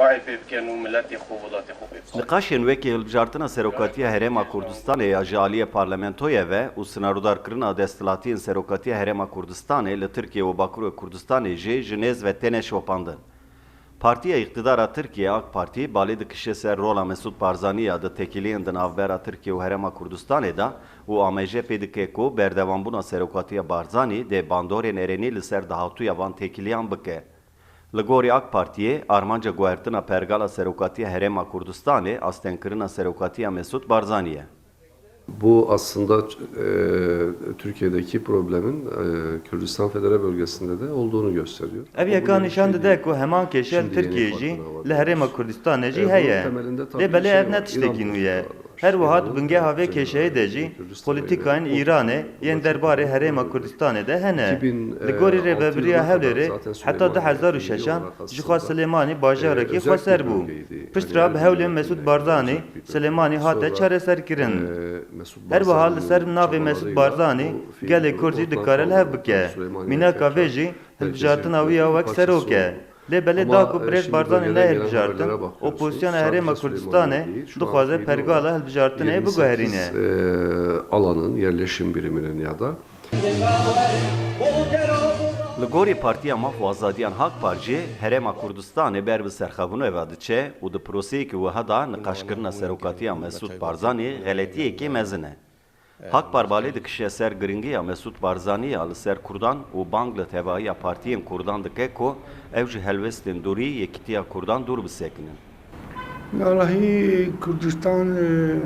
difacê pê bikin û milletê xwe welatê xwe pê bixwe. Nikaşên wekî hilbijartina Serokatiya Herêma Kurdistanê ya ji aliyê parlamentoya ve û sinarodarkirina desthilatiyên Serokatiya Herêma Kurdistanê li Tirkiye û Bakurê Kurdistanê jî ji nêz ve têne şopandin. Partiya İktidara Tirkiye AK Parti balê dikişe ser rola Mesut Barzanî di tekiliyên di navbera Tirkiye û Herêma Kurdistanê da û AMJ pê dike ku berdewambûna Serokatiya Barzanî dê bandorên Erênî li ser dahatuya van tekiliyan bike. Li gorî AK Partiyê armanca guhertina pergala Serokatiya Herêma Kurdistanê astenkirina Serokatiya Mesut Barzanî ye. Bu aslında Türkiye'deki problemin Kürdistan Federe Bölgesi'nde de olduğunu gösteriyor. Ev yeka nişan dide ku heman keşel Türkiye jî li Herêma Kurdistanê jî heye. Lê belê ev ne tiştekî nû ye. Her wihat bingeha vê keşeyê de jî polîtikayên Îranê yên derbarê Herêma Kurdistanê de hene. Li gorî rêveberiya Hewlêrê heta 2006 ji xwe Silêmanî bajarekî xweser bû. Piştra bi hewlên Mesut Barzanî, Silêmanî hate çareserkirin. Her wiha li ser navê Mesut Barzanî gelê Kurd jî dikare li hev bike. Mînaka vê jî hilbijartina wî ya wek serok e. Lê belê da ku Birêz Barzanî nehilbijartin, opozisyona Herêma Kurdistanê dixwaze pergala hilbijartinê biguherîne. Alanın, yerleşim biriminin ya da Li gorî Partiya Maf û Azadiyan Hak Parti Herêma Kurdistanê ber bi serxebûnê ve diçe û di proseyekî wiha da niqaşkirina Serokatiya Mesut Barzanî xeletiyekî mezin e. Hak Par balê dikişe ser giringiya Mesut Barzanî ya li ser Kurdan û bang li tevahiya partiyên Kurdan dike ku ew ji helwestên durî yekîtiya Kurdan dûr bisekinin. Galahî Kurdistan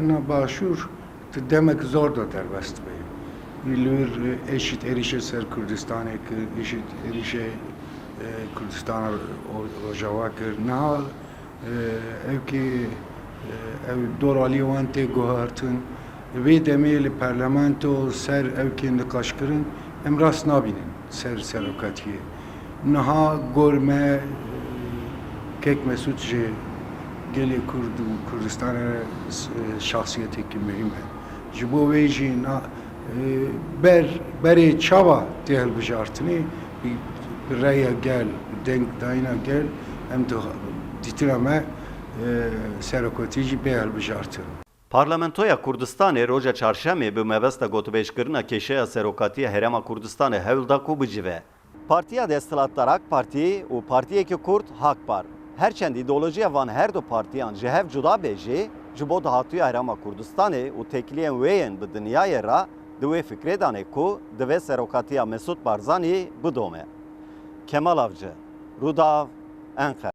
na başûr ti demek zor da derbest bê. Lûr eşit erişe ser Kurdistanê kir, eşit erişe Kurdistana rojava kir. Niha evkî ev doralî wan tê guhartin. Vê demê li parlamento ser evkên nikaşkirin em rast nabînin ser serokatiyê. Niha gorme kek Mesut jê gelê Kurd û Kurdistanê şahsiyetekî mühim e. Ji bo wê jî berê çawa tê hilbijartinê bi rêya gel, denk dayîna gel em dîtina me serokatî jî bê hilbijartin. Parlamentoya Kurdistanê roja çarşemê bi mebesta gotûbêjkirina kêşeya Serokatiya Herêma Kurdistanê hewl da ku bicive. Partiya Desthilatdar AK Parti û Partiyekî Kurd Hak Par. Herçend îdeolojiya van her du partiyan ji hev cuda bê jî ji bo dahatuya Herêma Kurdistanê û tekiliyên wê yên bi dinyayê ra di wê fikrê danê ku divê Serokatiya Mesut Barzanî bidome. Kemal Avcı, Rudav, Enxer.